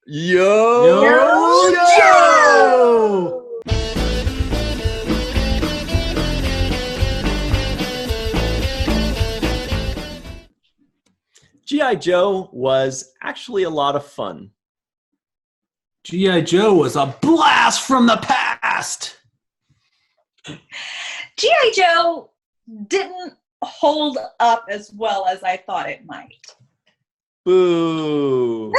Yo, Joe! G.I. Joe was actually a lot of fun. G.I. Joe was a blast from the past. G.I. Joe didn't hold up as well as I thought it might. Boo.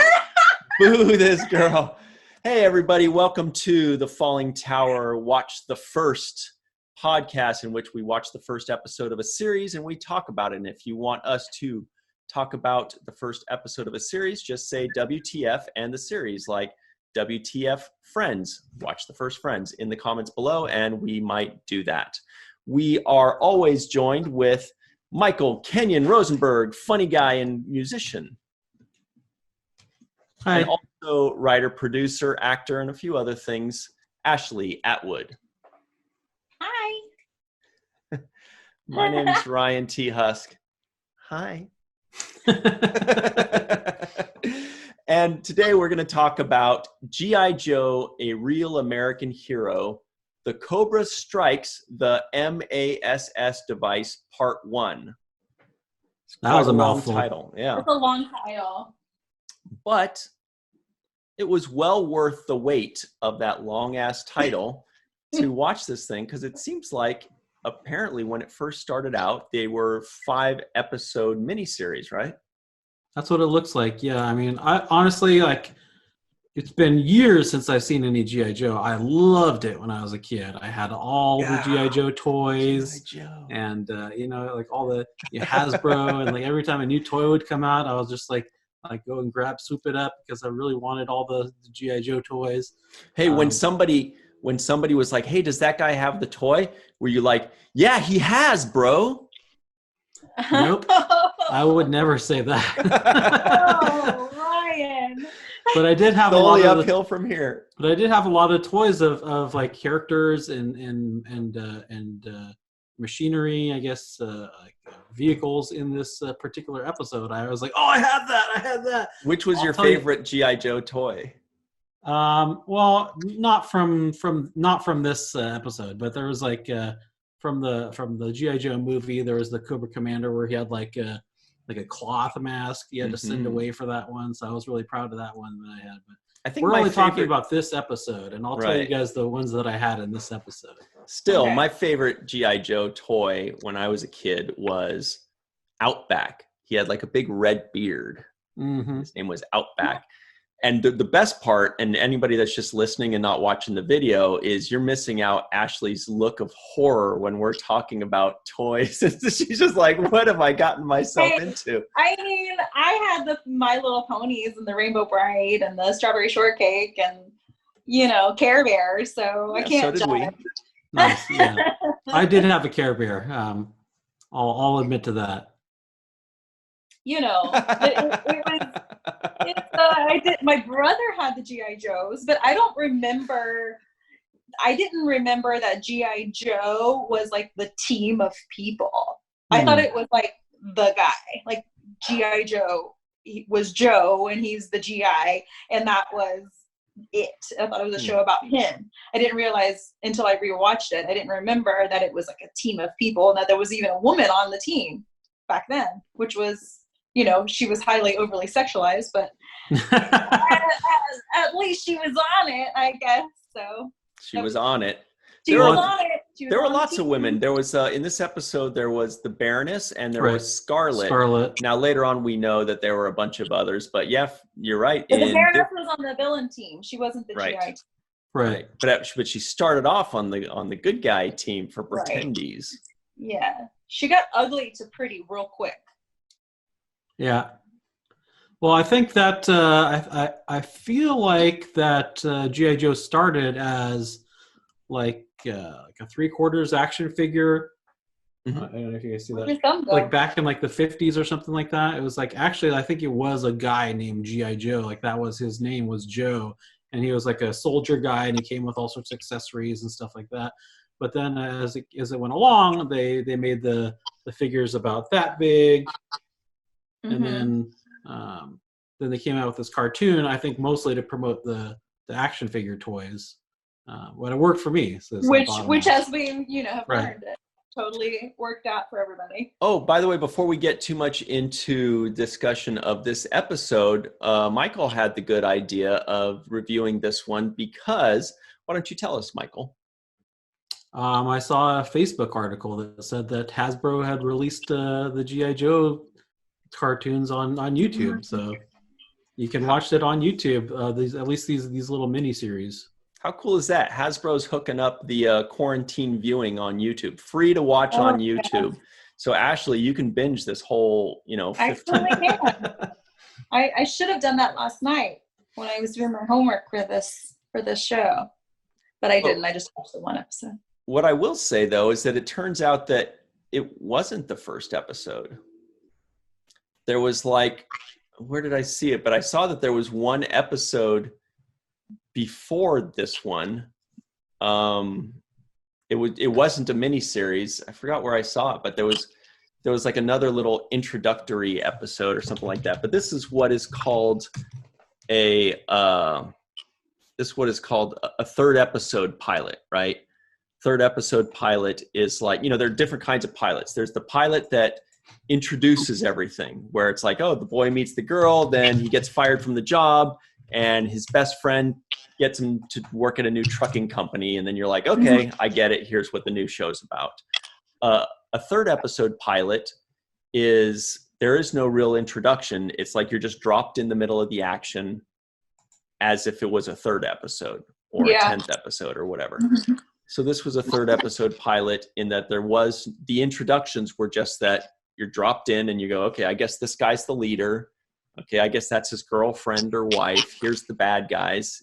Boo this girl. Hey, everybody. Welcome to the Fallingtower Watch the First podcast, in which we watch the first episode of a series and we talk about it. And if you want us to talk about the first episode of a series, just say WTF and the series, like WTF Friends, watch the first Friends in the comments below, and we might do that. We are always joined with Michael Kenyon Rosenberg, funny guy and musician. Hi. And also writer, producer, actor, and a few other things, Ashley Atwood. Hi. My name's Ryan T. Husk. Hi. And today we're going to talk about G.I. Joe, a real American hero. The Cobra strikes the M.A.S.S device, Part 1. That was a long mouthful. title. Yeah. That's a long title. But it was well worth the wait of that long-ass title to watch this thing, because it seems like apparently when it first started out, they were 5-episode miniseries, right? That's what it looks like. Yeah, I mean, I honestly, it's been years since I've seen any G.I. Joe. I loved it when I was a kid. I had all the G.I. Joe toys. G.I. Joe. And, all the Hasbro. And every time a new toy would come out, I was just like go and swoop it up, because I really wanted all the G.I. Joe toys. Hey, when somebody was like, hey, does that guy have the toy? Were you like, yeah, he has, bro? Nope. I would never say that. Oh, Ryan. But I did have Only uphill from here. But I did have a lot of toys of like characters and machinery, I guess, vehicles in this particular episode. I was like, oh, I had that. Which was your favorite G.I. Joe toy? Well, not from this episode, but there was from the G.I. Joe movie, there was the Cobra Commander where he had like a cloth mask. He had to send away for that one, so I was really proud of that one that I had. But I think we're only talking about this episode, and I'll tell you guys the ones that I had in this episode. Still, my favorite G.I. Joe toy when I was a kid was Outback. He had like a big red beard. Mm-hmm. His name was Outback. And the best part, and anybody that's just listening and not watching the video, is you're missing out Ashley's look of horror when we're talking about toys. She's just like, what have I gotten myself into? I mean, I had the My Little Ponies and the Rainbow Bride and the Strawberry Shortcake and, Care Bear. So I can't so did we. Nice, yeah. I did have a Care Bear. I'll admit to that. It was. I did. My brother had the G.I. Joes, but I didn't remember that G.I. Joe was like the team of people. I thought it was like the guy, like G.I. Joe was Joe and he's the G.I. and that was it. I thought it was a show about him. I didn't realize until I rewatched it. I didn't remember that it was like a team of people and that there was even a woman on the team back then, which was, she was highly overly sexualized, but at least she was on it, I guess. So she was on it. There were lots of women. There was in this episode there was the Baroness and there was Scarlet. Now later on we know that there were a bunch of others, but yeah, you're right. But the Baroness was on the villain team. She wasn't the GI. Right. But she started off on the good guy team for Pretendies. Yeah, she got ugly to pretty real quick. Yeah. Well, I think that I feel like that G.I. Joe started as like a 3/4 action figure. Mm-hmm. I don't know if you guys see that. Like back in like the 50s or something like that. It was like, actually, I think it was a guy named G.I. Joe. Like that was his name was Joe, and he was like a soldier guy, and he came with all sorts of accessories and stuff like that. But then as it went along, they made the figures about that big. And then then they came out with this cartoon, I think mostly to promote the action figure toys. But it worked for me. So which as we, have Right. learned, it totally worked out for everybody. Oh, by the way, before we get too much into discussion of this episode, Michael had the good idea of reviewing this one because, why don't you tell us, Michael? I saw a Facebook article that said that Hasbro had released the G.I. Joe cartoons on YouTube. So you can watch it on YouTube, these little mini-series. How cool is that? Hasbro's hooking up the quarantine viewing on YouTube, free to watch on YouTube. So Ashley, you can binge this whole, 15. I totally can. I should have done that last night when I was doing my homework for this show, but I didn't. I just watched the one episode. What I will say though is that it turns out that it wasn't the first episode. There was where did I see it? But I saw that there was one episode before this one. It wasn't a mini series. I forgot where I saw it, but there was like another little introductory episode or something like that. But this is what is called a third episode pilot, right? Third episode pilot is there are different kinds of pilots. There's the pilot that introduces everything, where it's like, oh, the boy meets the girl, then he gets fired from the job, and his best friend gets him to work at a new trucking company, and then you're like, okay, I get it. Here's what the new show's about. A third episode pilot there is no real introduction. It's like you're just dropped in the middle of the action as if it was a third episode or a 10th episode or whatever. So this was a third episode pilot in that the introductions were just that you're dropped in and you go, okay, I guess this guy's the leader. Okay, I guess that's his girlfriend or wife. Here's the bad guys,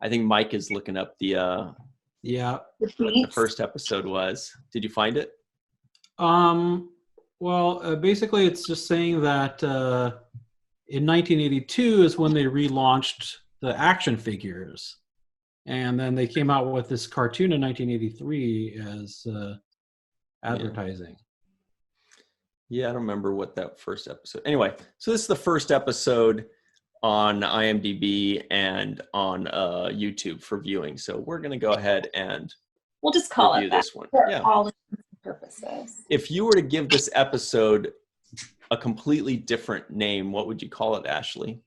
I think Mike is looking up what the first episode was. Did you find it? Well, basically it's just saying that in 1982 is when they relaunched the action figures. And then they came out with this cartoon in 1983 as advertising. Yeah, I don't remember what that first episode. Anyway, so this is the first episode on IMDb and on YouTube for viewing. So we're going to go ahead and we'll just call review it that this one. for Yeah. all purposes. If you were to give this episode a completely different name, what would you call it, Ashley?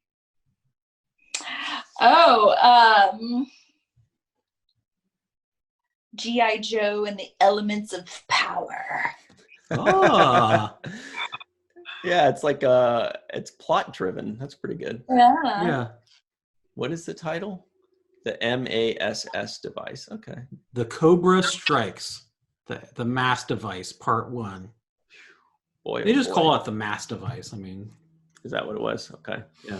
G.I. Joe and the Elements of Power. Oh. Yeah, it's it's plot driven. That's pretty good. Yeah. What is the title? The M.A.S.S device. Okay. The Cobra Strikes. The M.A.S. device, part 1. Boy, they just call it the M.A.S. device. I mean, is that what it was? Okay. Yeah.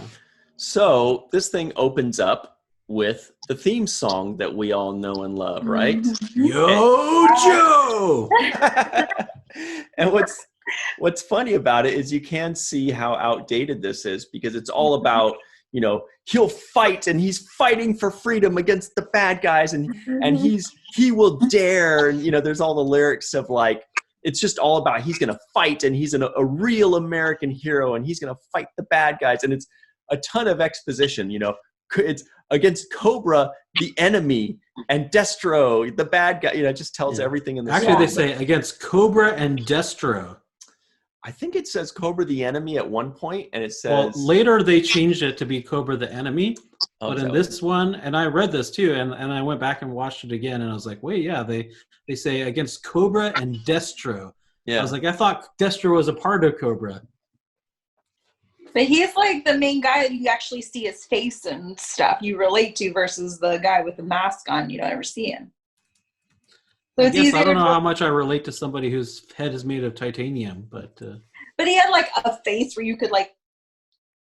So this thing opens up with the theme song that we all know and love, right? Yo, Joe! And what's funny about it is you can see how outdated this is, because it's all about, he'll fight and he's fighting for freedom against the bad guys, and he will dare, and there's all the lyrics of it's just all about he's going to fight and he's a real American hero and he's going to fight the bad guys, and it's a ton of exposition, it's against Cobra, the enemy, and Destro, the bad guy. It just tells everything in the Actually, song. they say against Cobra and Destro. I think it says Cobra the enemy at one point, and it says... Well, later they changed it to be Cobra the enemy. Oh, but in this one, and I read this too, and I went back and watched it again, and I was like, wait, yeah, they say against Cobra and Destro. Yeah. I was like, I thought Destro was a part of Cobra. But he's like the main guy that you actually see his face and stuff you relate to, versus the guy with the mask on you don't ever see him. So it's easy. I don't know how much I relate to somebody whose head is made of titanium, but he had a face where you could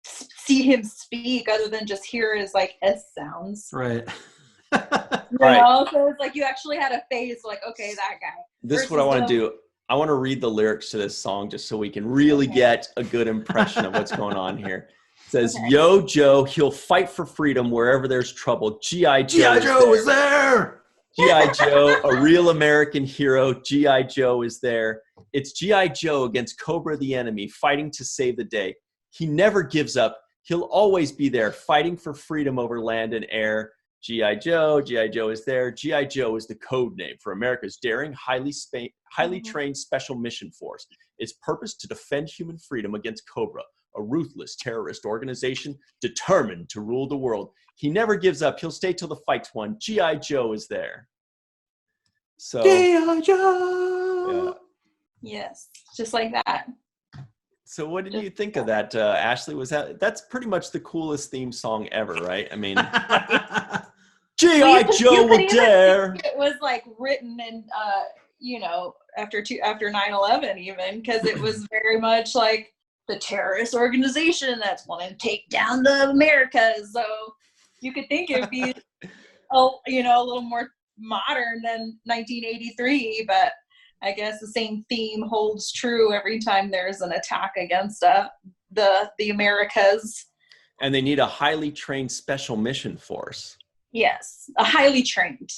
see him speak, other than just hear his S sounds. Right. Right. So it's you actually had a face, okay, that guy. This is what I want to do. I want to read the lyrics to this song just so we can really get a good impression of what's going on here. It says, Yo, Joe, he'll fight for freedom wherever there's trouble. G.I. Joe is there. G.I. Joe, a real American hero. G.I. Joe is there. It's G.I. Joe against Cobra the enemy, fighting to save the day. He never gives up. He'll always be there fighting for freedom over land and air. G.I. Joe. G.I. Joe is there. G.I. Joe is the code name for America's daring, highly trained special mission force. Its purpose to defend human freedom against Cobra, a ruthless terrorist organization determined to rule the world. He never gives up. He'll stay till the fight's won. G.I. Joe is there. So G.I. Joe. Yeah. Yes, just like that. So what did you think of that, Ashley? That's pretty much the coolest theme song ever, right? I mean, G.I. Joe will dare. It was like written in, after 9/11 even, because it was very much like the terrorist organization that's wanting to take down the Americas. So you could think it'd be, a little more modern than 1983, but I guess the same theme holds true every time there's an attack against the Americas. And they need a highly trained special mission force. Yes, a highly trained.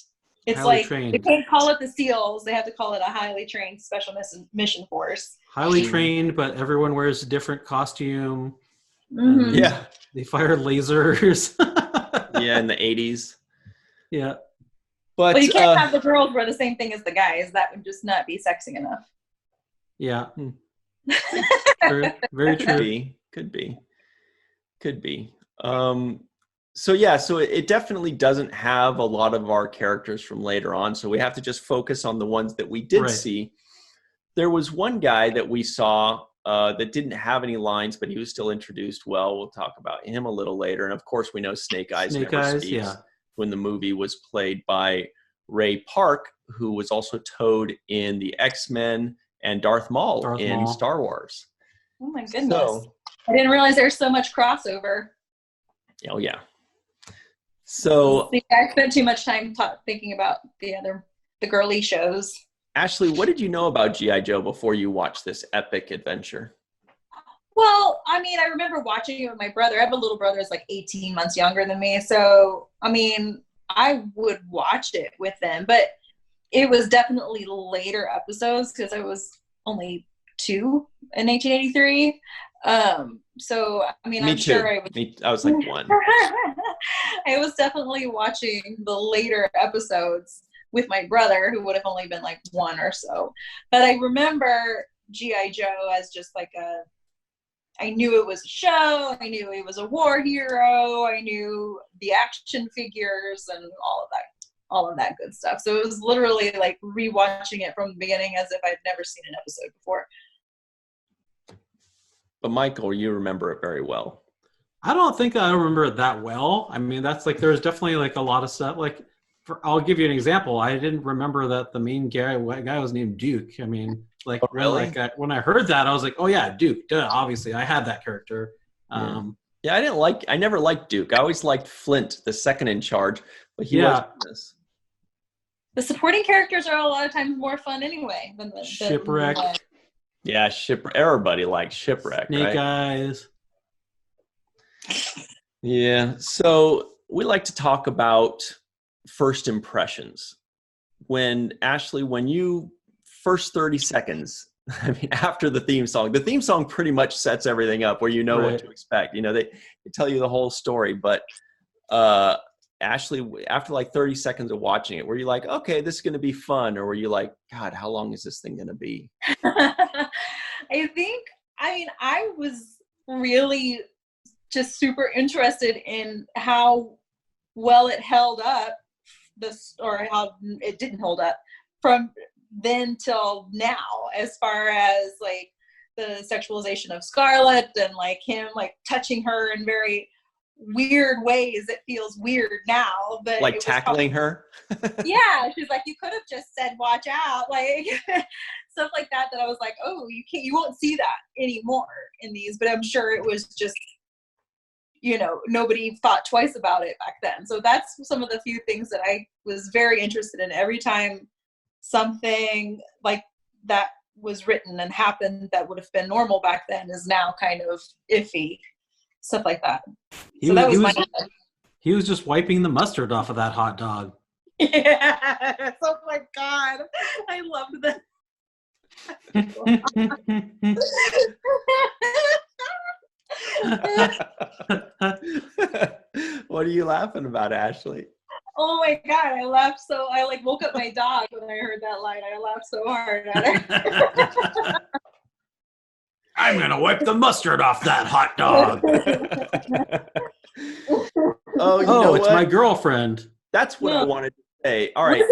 It's highly like trained. they can't call it the SEALs; they have to call it a highly trained special mission force. Highly trained, but everyone wears a different costume. Mm-hmm. Yeah. They fire lasers. Yeah, in the 80s. Yeah. But you can't have the girls wear the same thing as the guys. That would just not be sexy enough. Yeah. True. Very true. Could be. So it definitely doesn't have a lot of our characters from later on. So we have to just focus on the ones that we did see. There was one guy that we saw that didn't have any lines, but he was still introduced well. We'll talk about him a little later. And of course, we know Snake Eyes never speaks. Yeah. When the movie was played by Ray Park, who was also Toad in the X-Men and Darth Maul in Star Wars. Oh my goodness. I didn't realize there's so much crossover. Oh yeah. So I spent too much time thinking about the girly shows. Ashley, what did you know about G.I. Joe before you watched this epic adventure? Well, I mean, I remember watching it with my brother. I have a little brother that's like 18 months younger than me. So, I mean, I would watch it with them. But it was definitely later episodes because I was only 2 in 1983. So, I mean, I'm sure I was like 1. I was definitely watching the later episodes with my brother, who would have only been like 1 or so. But I remember G.I. Joe as just like I knew it was a show. I knew he was a war hero. I knew the action figures and all of that good stuff. So it was literally like rewatching it from the beginning as if I'd never seen an episode before. But Michael, you remember it very well. I don't think I remember it that well. I mean, that's like, there's definitely like a lot of stuff. Like, I'll give you an example. I didn't remember that the main guy was named Duke. I mean, like, oh, really? When I heard that, I was like, oh yeah, Duke. Duh, obviously, I had that character. Yeah, I never liked Duke. I always liked Flint, the second in charge, but he wasn't in this. The supporting characters are a lot of times more fun anyway than the Shipwreck. Yeah, Shipwreck. Everybody likes Shipwreck, Snake right? Eyes. Yeah, so we like to talk about first impressions. When you first 30 seconds, I mean, after the theme song pretty much sets everything up where you know what to expect. You know, they tell you the whole story, but Ashley, after like 30 seconds of watching it, were you like, okay, this is going to be fun? Or were you like, God, how long is this thing going to be? I was really just super interested in how well it held up, or how it didn't hold up from then till now, as far as like the sexualization of Scarlet and like him like touching her in very weird ways. It feels weird now, but like tackling her. Yeah, she's like, you could have just said watch out, like stuff like that I was like, oh, you won't see that anymore in these. But I'm sure it was just, nobody thought twice about it back then. So that's some of the few things that I was very interested in. Every time something like that was written and happened that would have been normal back then is now kind of iffy. Stuff like that. He was just wiping the mustard off of that hot dog. Yeah. Oh my God. I loved that. What are you laughing about, Ashley? Oh my God, I laughed so, I like woke up my dog when I heard that line. I laughed so hard at it. I'm gonna wipe the mustard off that hot dog. Oh, you know it's what? my girlfriend. That's what I No. wanted to say. All right.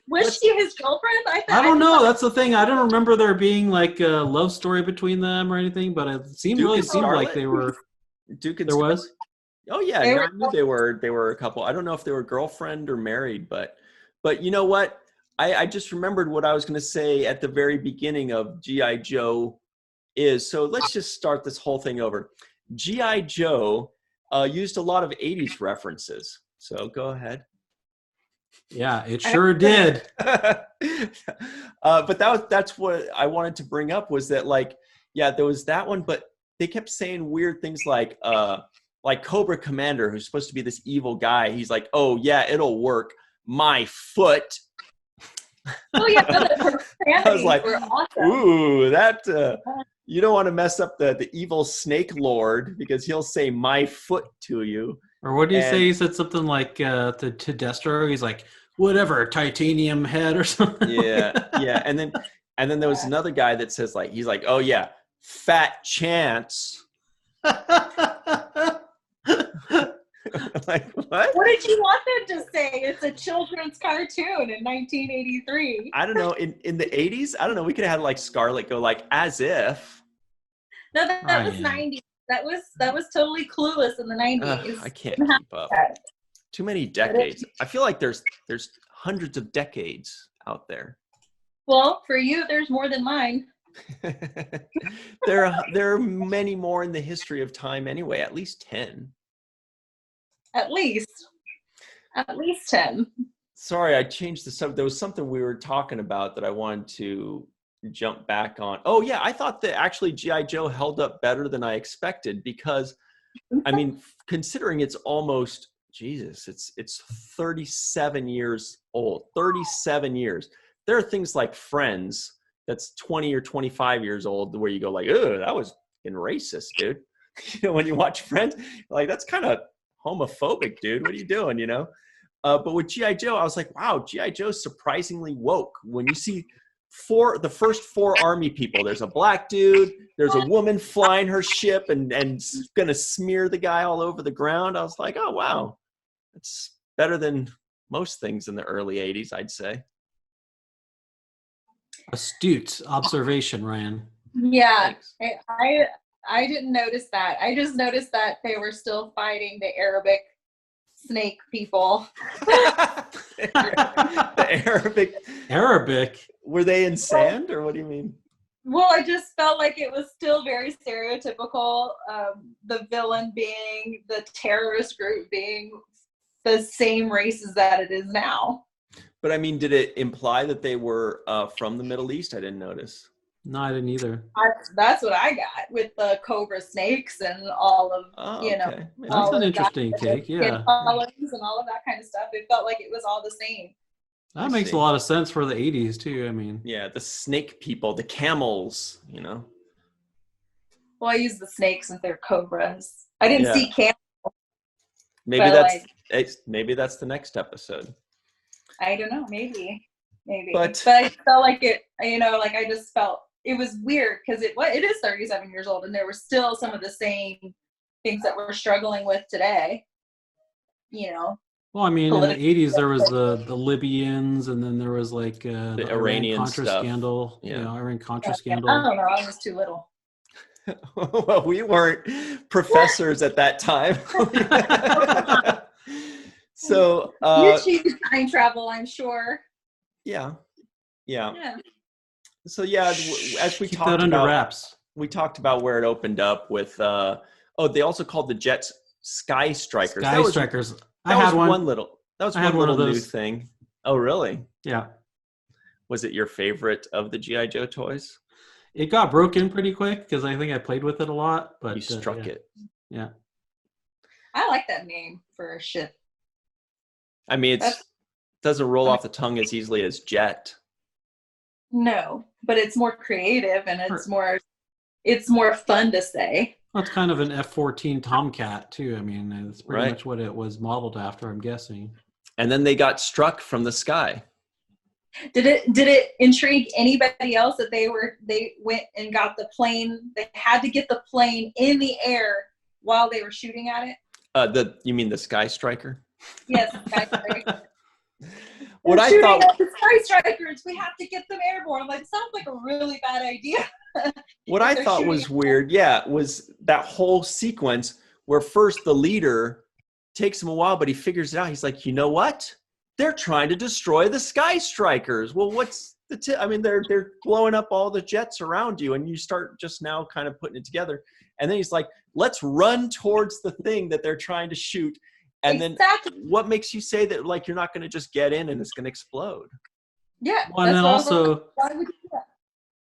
Was she his girlfriend? I don't know. That's the thing. I don't remember there being like a love story between them or anything, but it seemed Duke really and seemed like Scarlet? they were. Duke and There Scarlet? was. Oh yeah, They no, were- I knew they were a couple. I don't know if they were girlfriend or married, but you know what? I just remembered what I was going to say at the very beginning of G.I. Joe is. So let's just start this whole thing over. G.I. Joe used a lot of 80s references. So go ahead. Yeah, it sure did. But that's what I wanted to bring up was that, like, yeah, there was that one, but they kept saying weird things like Cobra Commander, who's supposed to be this evil guy. He's like, oh yeah, it'll work. My foot. Oh yeah, the I was like, were awesome. ooh, that you don't want to mess up the evil Snake Lord because he'll say my foot to you. Or what did he say? He said something like to Destro. He's like, whatever, titanium head or something. Yeah, yeah. And then there was another guy that says he's like, oh yeah, fat chance. Like what? What did you want them to say? It's a children's cartoon in 1983. I don't know. In the 80s, I don't know. We could have had Scarlet go as if. No, that was 90s. That was totally Clueless in the 90s. I can't keep up. Too many decades. I feel like there's hundreds of decades out there. Well, for you, there's more than mine. There are many more in the history of time anyway. At least 10. At least 10. Sorry, I changed the subject. There was something we were talking about that I wanted to jump back on. Oh yeah, I thought that actually G.I. Joe held up better than I expected because, I mean, considering it's almost, Jesus, it's 37 years old. 37 years. There are things like Friends that's 20 or 25 years old where you go ugh, that was fucking racist, dude. When you watch Friends, that's kind of homophobic, dude. What are you doing, But with G.I. Joe, I was like, wow, G.I. Joe's surprisingly woke. When you see the first 4 army people, there's a black dude, there's a woman flying her ship and gonna smear the guy all over the ground. I was like, oh, wow. It's better than most things in the early 80s, I'd say. Astute observation, Ryan. Yeah, I didn't notice that. I just noticed that they were still fighting the Arabic snake people. The Arabic. Were they in sand, or what do you mean? Well, I just felt like it was still very stereotypical. The villain being the terrorist group being the same races that it is now. But I mean, did it imply that they were from the Middle East? I didn't notice. No, I didn't either. That's what I got with the cobra snakes and all of, okay. That's an interesting take, yeah. And all of that kind of stuff. It felt like it was all the same. That makes a lot of sense for the 80s, too. I mean. Yeah, the snake people, the camels, Well, I use the snakes since they're cobras. I didn't see camels. Maybe that's the next episode. I don't know, maybe. But I felt like it, I just felt it was weird because it is 37 years old and there were still some of the same things that we're struggling with today. Well, I mean, in the 80s there was the Libyans, and then there was the Iranian Contra stuff. Scandal. Yeah, Iran Contra scandal. I don't know. I was too little. Well, we weren't professors at that time. So you choose time travel, I'm sure. Yeah. So as we Keep talked that under about, wraps. We talked about where it opened up with. They also called the Jets Sky Strikers. Sky Strikers. That was one little new thing. Oh, really? Yeah. Was it your favorite of the G.I. Joe toys? It got broken pretty quick because I think I played with it a lot. But you struck it. Yeah. I like that name for a ship. I mean, it doesn't roll off the tongue as easily as Jet. No, but it's more creative and it's more fun to say. Well, it's kind of an F-14 Tomcat too. I mean, it's pretty Right. much what it was modeled after, I'm guessing. And then they got struck from the sky. Did it intrigue anybody else that they went and got the plane? They had to get the plane in the air while they were shooting at it. You mean the Sky Striker? Yes, Sky Striker. What I shooting thought, at the Sky Strikers. We have to get them airborne. I'm like, sounds like a really bad idea. what I thought was weird, was that whole sequence where first the leader takes him a while, but he figures it out. He's like, you know what? They're trying to destroy the Sky Strikers. Well, what's the I mean, they're blowing up all the jets around you, and you start just now kind of putting it together. And then he's like, let's run towards the thing that they're trying to shoot. And exactly. then what makes you say that, like, you're not going to just get in and it's going to explode? Yeah. Well, and then also, why would you do that?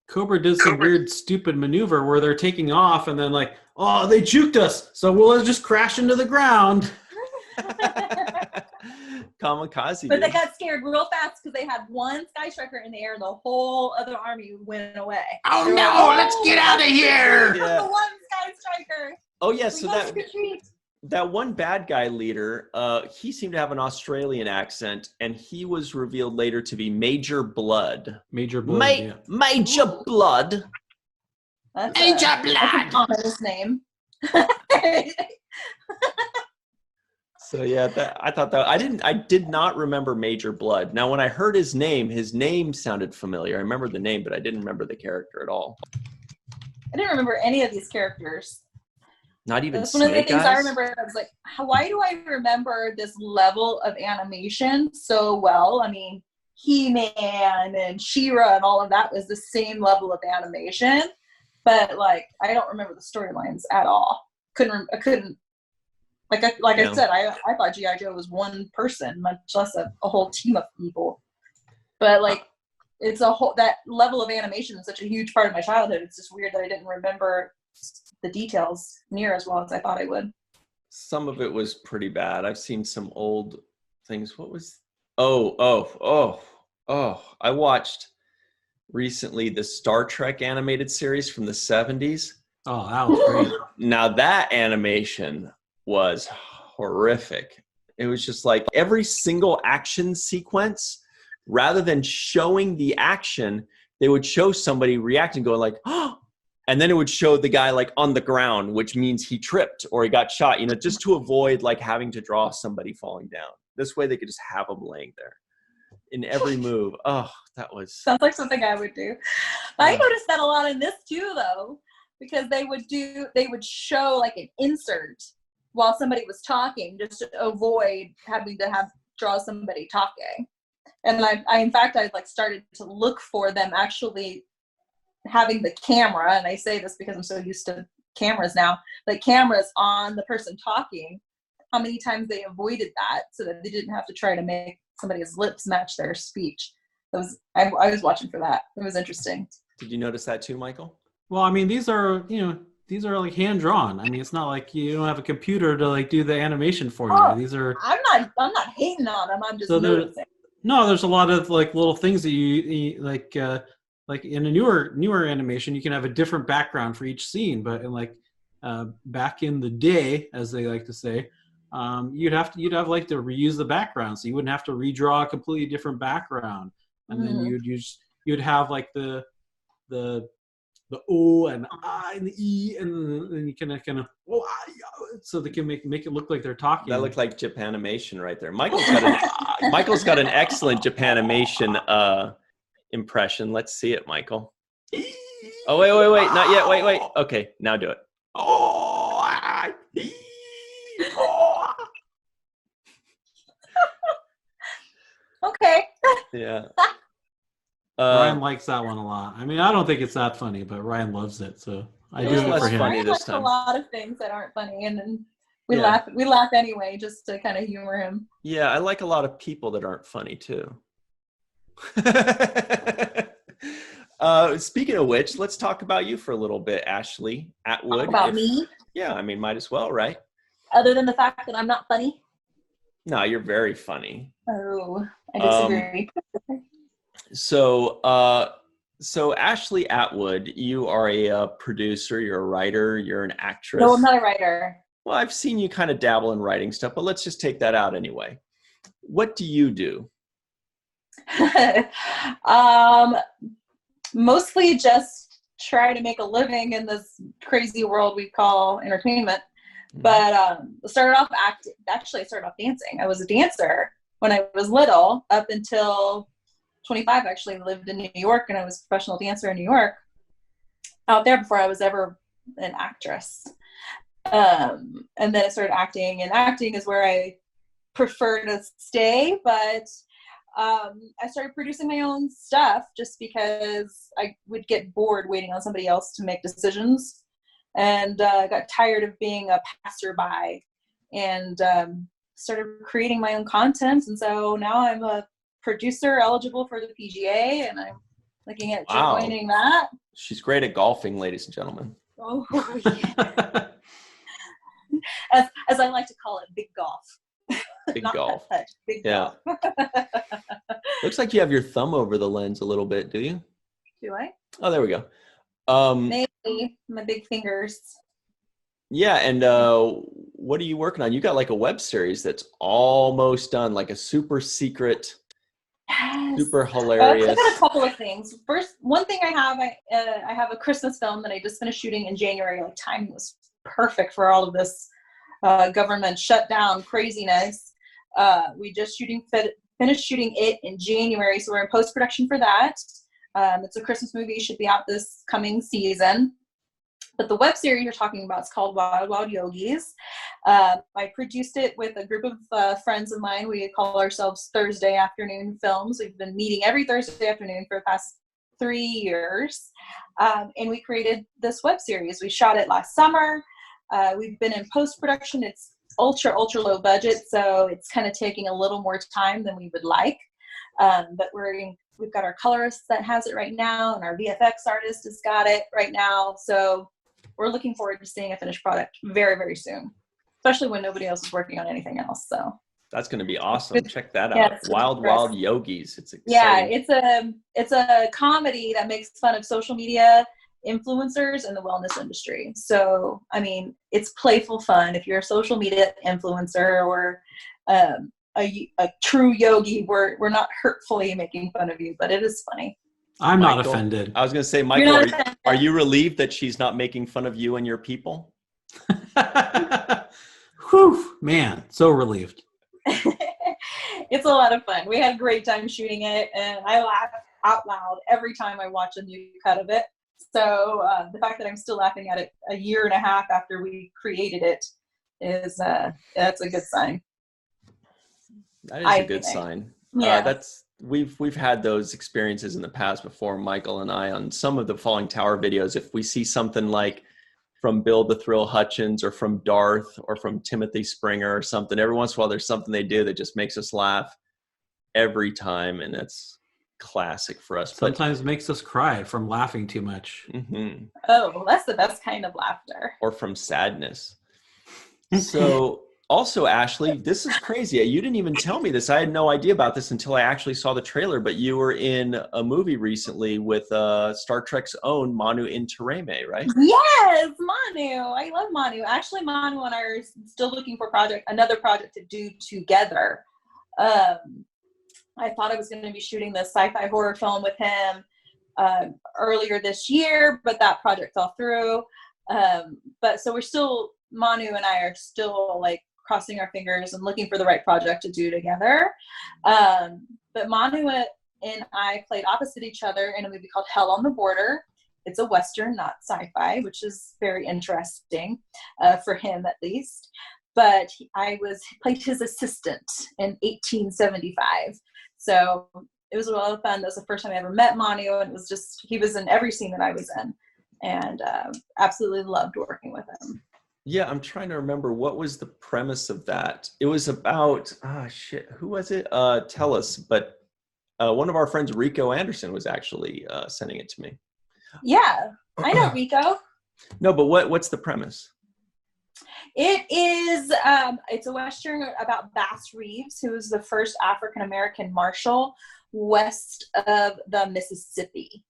Cobra did some weird, stupid maneuver where they're taking off and then like, oh, they juked us, so we'll just crash into the ground. Kamikaze. But they got scared real fast because they had one Sky Striker in the air and the whole other army went away. Oh They were no, like, let's get out of here. The one Sky Striker. Oh yeah, so We must retreat. that one bad guy leader, he seemed to have an Australian accent, and he was revealed later to be Major Blood. Major Blood, yeah. Major Blood. That's Major that's an Blood. ominous name. So yeah, I thought that I did not remember Major Blood. Now when I heard his name sounded familiar. I remember the name, but I didn't remember the character at all. I didn't remember any of these characters. Not even That's one of the Snake things I Eyes? remember. I was like, why do I remember this level of animation so well? I mean, He-Man and She-Ra and all of that was the same level of animation, but like I don't remember the storylines at all. I couldn't. Like I said, I thought G.I. Joe was one person, much less a whole team of people. But like, it's that level of animation is such a huge part of my childhood. It's just weird that I didn't remember the details near as well as I thought I would. Some of it was pretty bad. I've seen some old things. What was? I watched recently the Star Trek animated series from the 70s. Oh, that was great. Now that animation was horrific. It was just like every single action sequence, rather than showing the action, they would show somebody reacting, going like, oh, and then it would show the guy like on the ground, which means he tripped or he got shot, just to avoid like having to draw somebody falling down. This way they could just have them laying there in every move. Oh, that was... Sounds like something I would do. I noticed that a lot in this too, though, because they would show like an insert while somebody was talking, just to avoid having to draw somebody talking. And I in fact like started to look for them actually having the camera, and I say this because I'm so used to cameras now, like cameras on the person talking, how many times they avoided that so that they didn't have to try to make somebody's lips match their speech. I was watching for that. It was interesting. Did you notice that too, Michael? Well, I mean, these are like hand drawn. I mean, it's not like you don't have a computer to like do the animation for you. Oh, These are. I'm not hating on them. I'm just noticing. There's a lot of like little things that you like in a newer animation, you can have a different background for each scene. But in like back in the day, as they like to say, you'd have like to reuse the background, so you wouldn't have to redraw a completely different background, and then you'd have like the O and I and the E, and then you kind of so they can make it look like they're talking. That looked like Japanimation right there. Michael's got an excellent Japanimation impression. Let's see it, Michael. Oh wait, not yet. Wait. Okay, now do it. Okay. Yeah. Ryan likes that one a lot. I mean, I don't think it's that funny, but Ryan loves it, so I do it for him. Funny Ryan this likes time. a lot of things that aren't funny, and then we laugh anyway, just to kind of humor him. Yeah, I like a lot of people that aren't funny too. Speaking of which, let's talk about you for a little bit, Ashley Atwood. Talk about me? Yeah, I mean, might as well, right? Other than the fact that I'm not funny? No, you're very funny. Oh, I disagree. So So Ashley Atwood, you are a producer, you're a writer, you're an actress. No, I'm not a writer. Well, I've seen you kind of dabble in writing stuff, but let's just take that out anyway. What do you do? Mostly just try to make a living in this crazy world we call entertainment. But I started off dancing. I was a dancer when I was little, up until 25. Actually lived in New York, and I was a professional dancer in New York out there before I was ever an actress. And then I started acting, and acting is where I prefer to stay, but I started producing my own stuff just because I would get bored waiting on somebody else to make decisions, and got tired of being a passerby, and started creating my own content. And so now I'm a producer eligible for the PGA, and I'm looking at joining that. She's great at golfing, ladies and gentlemen. Oh, yeah. as I like to call it, big golf. Big golf. Big golf. Looks like you have your thumb over the lens a little bit, do you? Do I? Oh, there we go. Maybe my big fingers. Yeah, and what are you working on? You got like a web series that's almost done, like a super secret, super hilarious. I've got a couple of things. First, one thing I have a Christmas film that I just finished shooting in January. Like, timing was perfect for all of this government shutdown craziness. We just finished shooting it in January, so we're in post-production for that. It's a Christmas movie. It should be out this coming season. But the web series you're talking about is called Wild Wild Yogis. I produced it with a group of friends of mine. We call ourselves Thursday Afternoon Films. We've been meeting every Thursday afternoon for the past 3 years. And we created this web series. We shot it last summer. We've been in post-production. It's ultra low budget, so it's kind of taking a little more time than we would like. But we've got our colorist that has it right now, and our VFX artist has got it right now. So we're looking forward to seeing a finished product very, very soon, especially when nobody else is working on anything else. So that's going to be awesome. Check that out. Wild Yogis. It's exciting. Yeah, it's a comedy that makes fun of social media influencers in the wellness industry. So, I mean, it's playful fun. If you're a social media influencer or a true yogi, we're not hurtfully making fun of you, but it is funny. I'm not offended. I was going to say, Michael, are you relieved that she's not making fun of you and your people? Whew, man, so relieved. It's a lot of fun. We had a great time shooting it, and I laugh out loud every time I watch a new cut of it. So the fact that I'm still laughing at it a year and a half after we created it is that's a good sign. That is a good sign. Yeah. We've had those experiences in the past before, Michael and I, on some of the Fallingtower videos. If we see something like from Bill the Thrill Hutchins or from Darth or from Timothy Springer or something, every once in a while there's something they do that just makes us laugh every time, and that's classic for us. Sometimes makes us cry from laughing too much. Mm-hmm. Oh, well, that's the best kind of laughter. Or from sadness. So also, Ashley, this is crazy. You didn't even tell me this. I had no idea about this until I actually saw the trailer, but you were in a movie recently with Star Trek's own Manu Intiraymi, right? Yes, Manu. I love Manu. Actually, Manu and I are still looking for another project to do together. I thought I was going to be shooting the sci-fi horror film with him earlier this year, but that project fell through. But so Manu and I are still like crossing our fingers and looking for the right project to do together. But Manu and I played opposite each other in a movie called Hell on the Border. It's a Western, not sci-fi, which is very interesting for him at least. But I played his assistant in 1875. So it was a lot of fun. That was the first time I ever met Manu, and he was in every scene that I was in, and absolutely loved working with him. Yeah, I'm trying to remember what was the premise of that. It was about who was it? Tell us. But one of our friends, Rico Anderson, was actually sending it to me. Yeah, I know Rico. No, but what's the premise? It is, it's a Western about Bass Reeves, who was the first African-American marshal west of the Mississippi.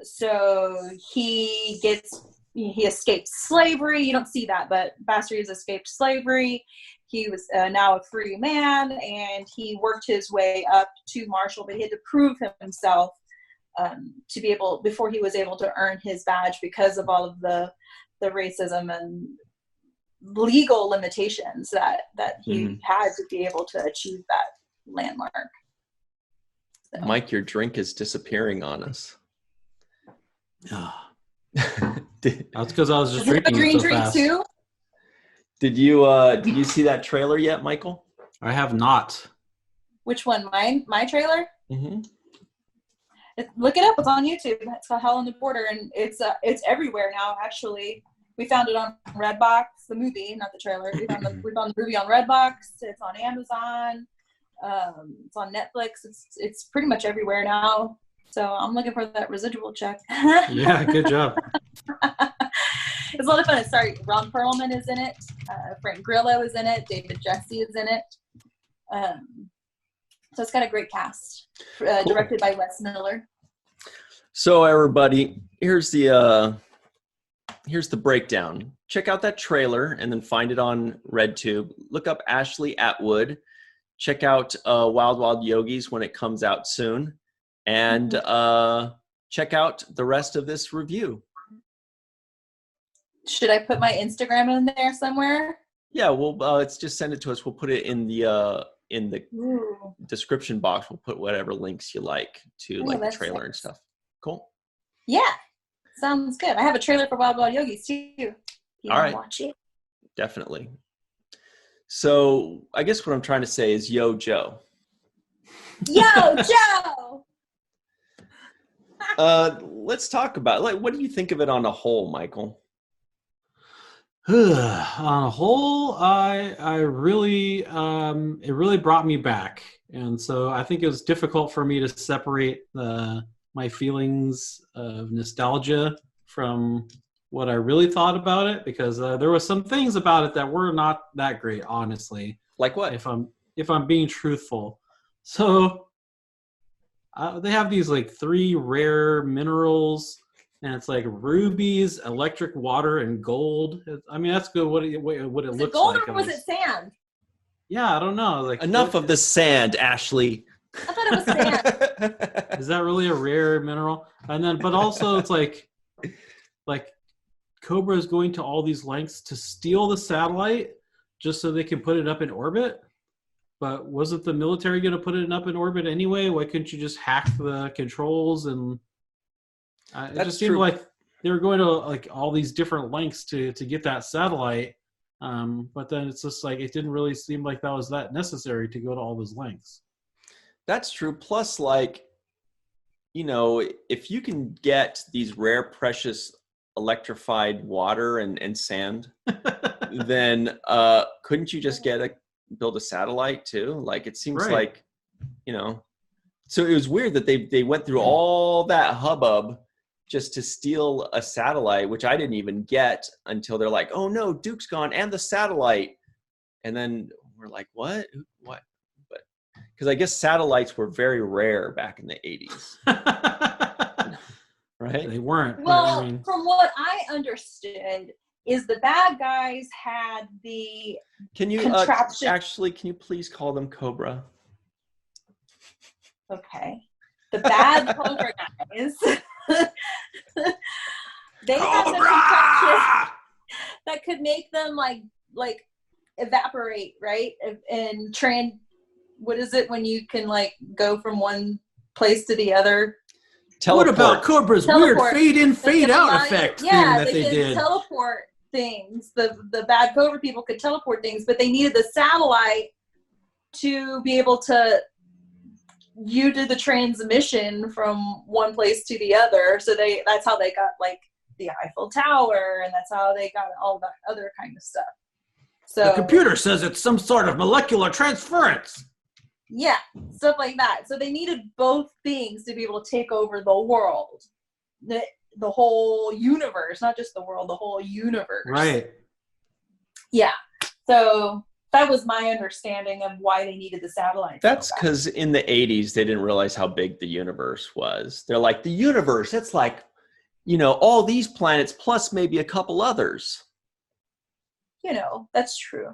So he escaped slavery. You don't see that, but Bastard has escaped slavery. He was now a free man, and he worked his way up to Marshal, but he had to prove himself to be able, before he was able to earn his badge, because of all of the racism and legal limitations that he had to be able to achieve that landmark. So. Mike, your drink is disappearing on us. That's because I was just Is it a drinking green it so drink fast. too? Did you see that trailer yet, Michael? I have not. Which one? My trailer? Mm-hmm. Look it up. It's on YouTube. It's called Hell on the Border, and it's everywhere now. Actually, we found it on Redbox, the movie, not the trailer. We found the movie on Redbox. It's on Amazon. It's on Netflix. It's pretty much everywhere now. So I'm looking for that residual check. Yeah, good job. It's a lot of fun. Sorry, Ron Perlman is in it. Frank Grillo is in it. David Jesse is in it. So it's got a great cast. Cool. Directed by Wes Miller. So everybody, here's the breakdown. Check out that trailer and then find it on RedTube. Look up Ashley Atwood. Check out Wild Wild Yogis when it comes out soon. And check out the rest of this review. Should I put my Instagram in there somewhere? Yeah, well, it's just send it to us. We'll put it in the description box. We'll put whatever links you like to the trailer nice. And stuff. Cool. Yeah, sounds good. I have a trailer for Wild Wild Yogis too. You all right, watch it. Definitely. So I guess what I'm trying to say is, yo, Joe. Yo, Joe. Let's talk about what do you think of it on a whole, Michael? On a whole, I really it really brought me back, and so I think it was difficult for me to separate my feelings of nostalgia from what I really thought about it, because there were some things about it that were not that great, honestly. Like what? If I'm being truthful, so they have these 3 rare minerals. And it's rubies, electric water, and gold. I mean, that's good. What it looks like. Gold or was it sand? Yeah, I don't know. Enough of the sand, Ashley. I thought it was sand. Is that really a rare mineral? And then, but also, it's like Cobra is going to all these lengths to steal the satellite just so they can put it up in orbit. But wasn't the military going to put it up in orbit anyway? Why couldn't you just hack the controls and? It just seemed like they were going to all these different lengths to get that satellite, but then it's just it didn't really seem like that was that necessary to go to all those lengths. That's true. Plus, if you can get these rare, precious electrified water and sand, then couldn't you just build a satellite too? It seems right. So it was weird that they went through all that hubbub just to steal a satellite, which I didn't even get until they're like, oh no, Duke's gone and the satellite. And then we're like, what? But because I guess satellites were very rare back in the 80s. Right? They weren't. Well, from what I understood is the bad guys had the contraption. Actually, can you please call them Cobra? Okay. The bad Cobra guys. They had the contraption that could make them evaporate, right? And what is it when you can go from one place to the other? Teleport. What about Cobra's weird fade in, fade out effect thing that they did? Teleport things. The bad Cobra people could teleport things, but they needed the satellite to be able to. You did the transmission from one place to the other, so that's how they got the Eiffel Tower, and that's how they got all that other kind of stuff. So the computer says it's some sort of molecular transference. Yeah, stuff like that. So they needed both things to be able to take over the world, the whole universe, not just the world, the whole universe. Right. Yeah. So That was my understanding of why they needed the satellites. That's because in the 80s, they didn't realize how big the universe was. They're like, the universe, it's like, all these planets plus maybe a couple others. That's true.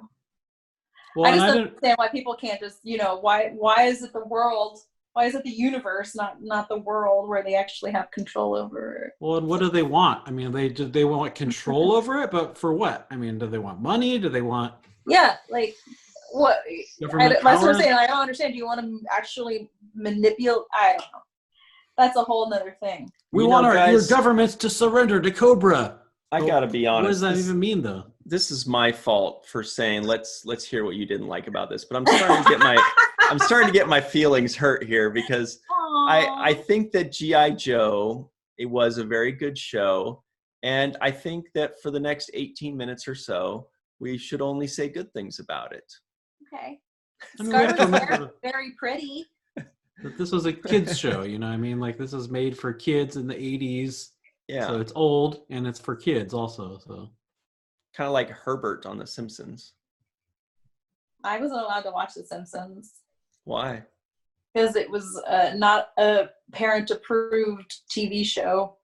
Well, I just don't understand why people can't just, why is it the world? Why is it the universe, not the world, where they actually have control over it? Well, and what do they want? I mean, they want control over it, but for what? I mean, do they want money? Do they want? Yeah, like what? That's what I'm saying. I don't understand. Do you want to actually manipulate? I don't know. That's a whole nother thing. We want your governments to surrender to Cobra. I gotta be honest. What does that even mean, though? This is my fault for saying let's hear what you didn't like about this, but I'm starting to get my feelings hurt here because I think that G.I. Joe, it was a very good show, and I think that for the next 18 minutes or so, we should only say good things about it. Okay. I mean, Scarlett's very pretty. But this was a kids show, I mean, like this was made for kids in the 80s. Yeah. So it's old and it's for kids also. So kind of like Herbert on The Simpsons. I wasn't allowed to watch The Simpsons. Why? Because it was not a parent-approved TV show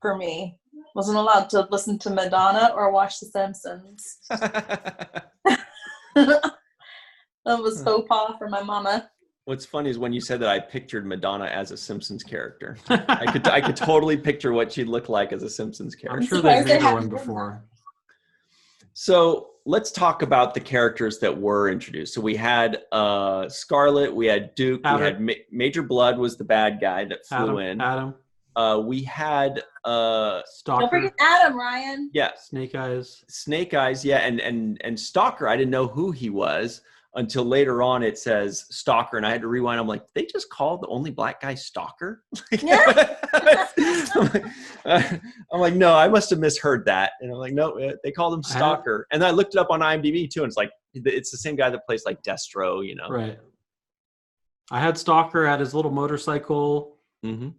for me. Wasn't allowed to listen to Madonna or watch The Simpsons. That was faux pas for my mama. What's funny is when you said that, I pictured Madonna as a Simpsons character. I could totally picture what she'd look like as a Simpsons character. I'm sure they made her one before. So let's talk about the characters that were introduced. So we had Scarlet, we had Duke, we had Major Blood was the bad guy that flew in. Adam. We had Stalker. Don't forget Adam, Ryan. Yeah. Snake Eyes. Snake Eyes, yeah, and Stalker. I didn't know who he was until later on. It says Stalker, and I had to rewind. I'm like, they just called the only black guy Stalker? Yeah. I'm like, no, I must have misheard that. And I'm like, no, they called him Stalker. And I looked it up on IMDb too, and it's like, it's the same guy that plays like Destro, Right. I had Stalker at his little motorcycle. Mm-hmm.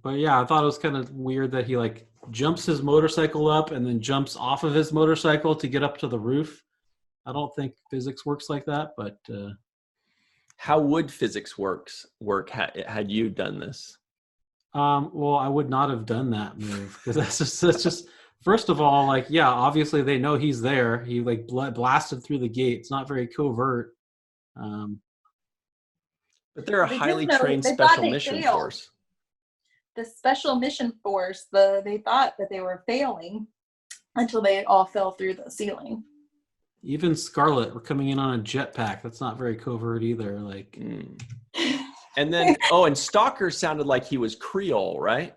But yeah, I thought it was kind of weird that he like jumps his motorcycle up and then jumps off of his motorcycle to get up to the roof. I don't think physics works like that, but how would physics work had you done this? Well, I would not have done that move because that's just first of all, like, yeah, obviously they know he's there. He like blasted through the gate. It's not very covert. But they're a highly trained special mission force. The special mission force, they thought that they were failing until they all fell through the ceiling. Even Scarlet, we're coming in on a jetpack. That's not very covert either. Like, and then and Stalker sounded like he was Creole, right?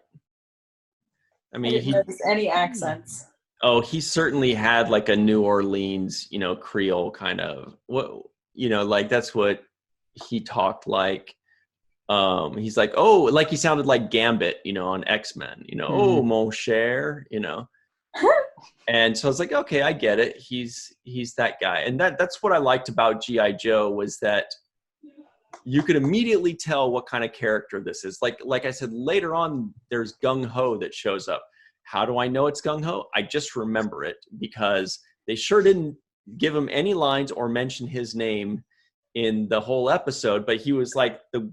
I mean, he didn't notice any accents. Oh, he certainly had like a New Orleans, Creole kind of like that's what he talked like. He's like, oh, like he sounded like Gambit, on X-Men, oh, mon cher, And so I was like, okay, I get it. He's that guy. And that's what I liked about G.I. Joe was that you could immediately tell what kind of character this is. Like I said, later on, there's Gung Ho that shows up. How do I know it's Gung Ho? I just remember it because they sure didn't give him any lines or mention his name in the whole episode, but he was like the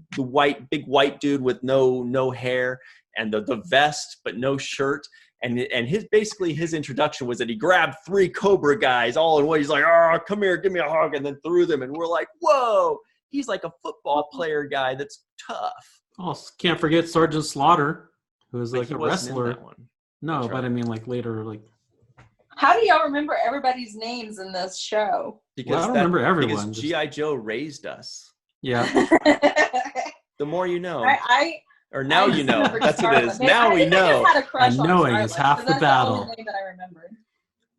big white dude with no hair and the vest, but no shirt. And his introduction was that he grabbed 3 Cobra guys all in one. He's like, oh, come here, give me a hug, and then threw them. And we're like, whoa, he's like a football player guy that's tough. Oh, can't forget Sergeant Slaughter, who was like a wrestler. In that one. No, that's but right. I mean, like later, like. How do y'all remember everybody's names in this show? Because I don't remember everyone. Because G.I. Joe raised us. Yeah. The more you know. Now you know. That's what it is. Now we know. And knowing is half the battle. That's the only name that I remembered.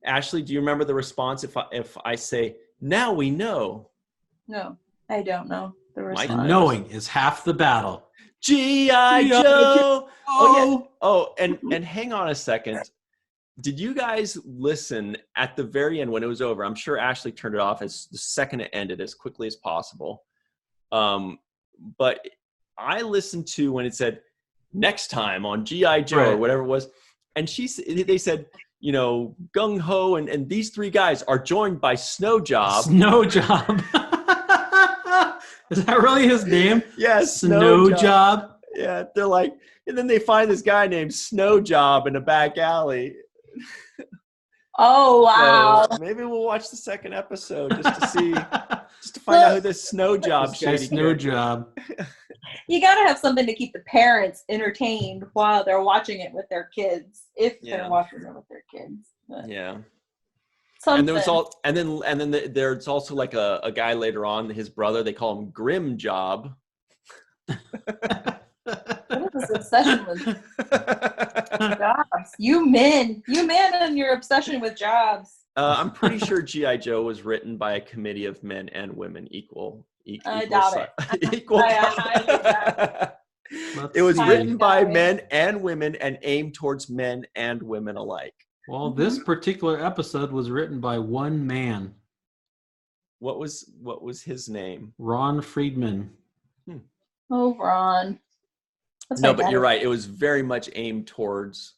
Ashley, do you remember the response if I say, now we know? No, I don't know the response. And knowing is half the battle. G.I. Joe! Oh, yeah. Oh, and hang on a second. Did you guys listen at the very end when it was over? I'm sure Ashley turned it off as the second it ended as quickly as possible. But I listened to when it said next time on G.I. Joe or whatever it was. And they said, gung ho, and these three guys are joined by Snow Job. Snow Job. Is that really his name? Yes, Snow Job. Yeah, they're like, and then they find this guy named Snow Job in a back alley. Oh wow! So maybe we'll watch the second episode just to see, just to find out who this Snow Job shady Snow character is. Job. You gotta have something to keep the parents entertained while they're watching it with their kids, if they're watching it with their kids. But yeah. something. And there was and then there's also like a guy later on, his brother. They call him Grim Job. What is this obsession with jobs? You men and your obsession with jobs. I'm pretty sure G.I. Joe was written by a committee of men and women equal. I doubt it. Equal. It was written by men and women and aimed towards men and women alike. Well, this particular episode was written by one man. What was his name? Ron Friedman. Oh, Ron. No, but you're right. It was very much aimed towards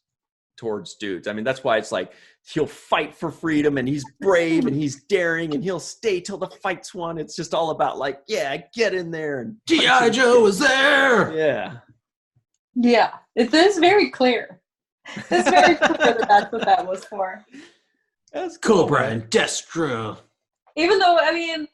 dudes. I mean, that's why it's like he'll fight for freedom and he's brave and he's daring and he'll stay till the fight's won. It's just all about like, yeah, get in there and G.I. Joe was there. Yeah. Yeah. It is very clear. It's very clear that that's what that was for. That's cool, Cobra man. and Destro. Even though, I mean,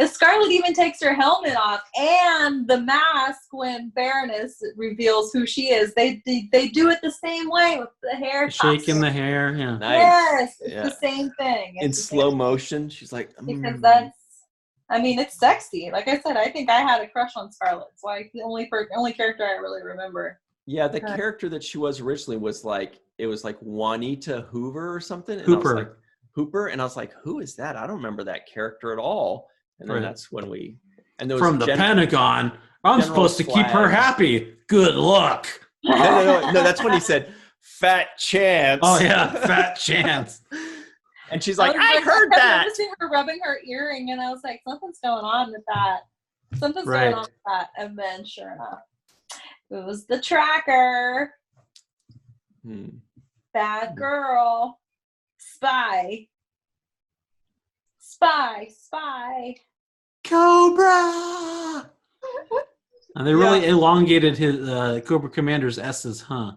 Scarlet even takes her helmet off, and the mask when Baroness reveals who she is, they do it the same way with the hair, Shaking the hair, yeah. Nice. Yes, it's Yeah. the same thing. In slow motion, she's like, because it's sexy. Like I said, I think I had a crush on Scarlet. It's like the only character I really remember. Yeah, the character that she was originally was like, it was like Juanita Hoover or something. And Hooper. I was like, Hooper, and I was like, who is that? I don't remember that character at all. And then that's when and there was from the Pentagon. I'm supposed to keep her happy. Good luck. No, that's when he said, "Fat chance." Oh yeah, fat chance. And she's like, I heard that. I was noticing her rubbing her earring, and I was like, something's going on with that. Something's going on with that. And then, sure enough, it was the tracker. Bad girl. Spy. Cobra. And they really elongated his Cobra Commander's S's, huh?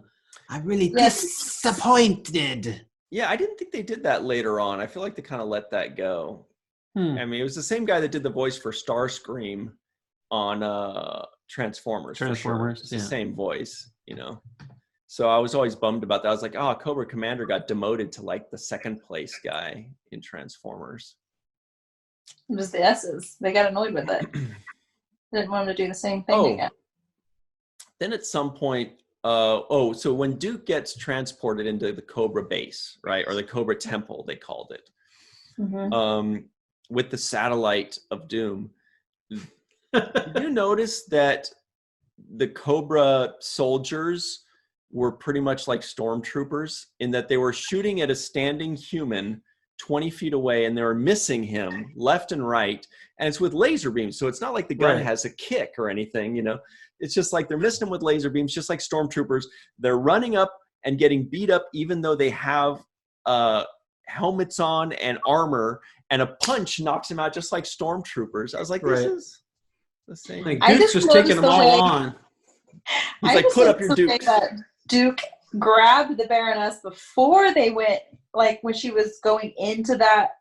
I'm really disappointed. Yeah, I didn't think they did that later on. I feel like they kind of let that go. I mean, it was the same guy that did the voice for Starscream on Transformers. Transformers, It's the same voice, So I was always bummed about that. I was like, oh, Cobra Commander got demoted to like the second place guy in Transformers. It was the S's. They got annoyed with it. Didn't want him to do the same thing again. Then at some point, so when Duke gets transported into the Cobra base, right, or the Cobra Temple, they called it, with the satellite of Doom, did you notice that the Cobra soldiers were pretty much like stormtroopers in that they were shooting at a standing human 20 feet away and they were missing him left and right, and it's with laser beams, so it's not like the gun has a kick or anything, it's just like they're missing him with laser beams, just like stormtroopers. They're running up and getting beat up even though they have helmets on and armor, and a punch knocks him out just like stormtroopers. I was like, this is the same. Like Duke's just taking them all on. He's like, put up your Dukes. Duke grabbed the Baroness before they went, like when she was going into that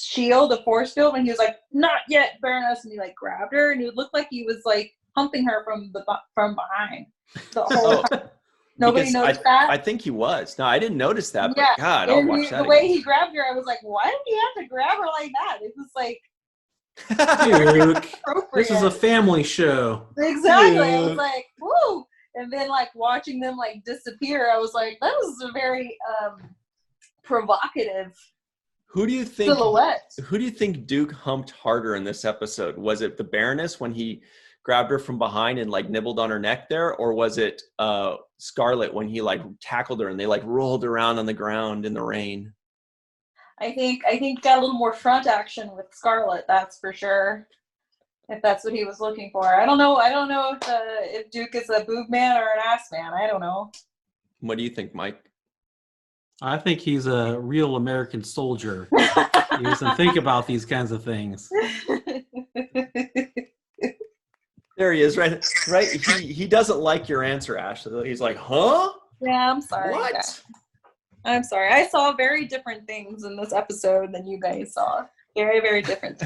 shield, the force field, and he was like, not yet, Baroness, and he like grabbed her, and it looked like he was like humping her from behind the whole time. Nobody noticed that? I think he was. No, I didn't notice that, but God, I'll watch that. The way he grabbed her, I was like, why did he have to grab her like that? It was like, Duke, this is a family show. Exactly. I was like, woo. And then like watching them like disappear, I was like, that was a very provocative silhouette. Who do you think Duke humped harder in this episode? Was it the Baroness when he grabbed her from behind and like nibbled on her neck there, or was it Scarlet when he like tackled her and they like rolled around on the ground in the rain? I think got a little more front action with Scarlet, that's for sure. If that's what he was looking for. I don't know if Duke is a boob man or an ass man. I don't know. What do you think, Mike? I think he's a real American soldier. He doesn't think about these kinds of things. There he is, right? Right. He doesn't like your answer, Ashley. He's like, huh? Yeah, I'm sorry. What? Guys. I'm sorry. I saw very different things in this episode than you guys saw. Very, very different.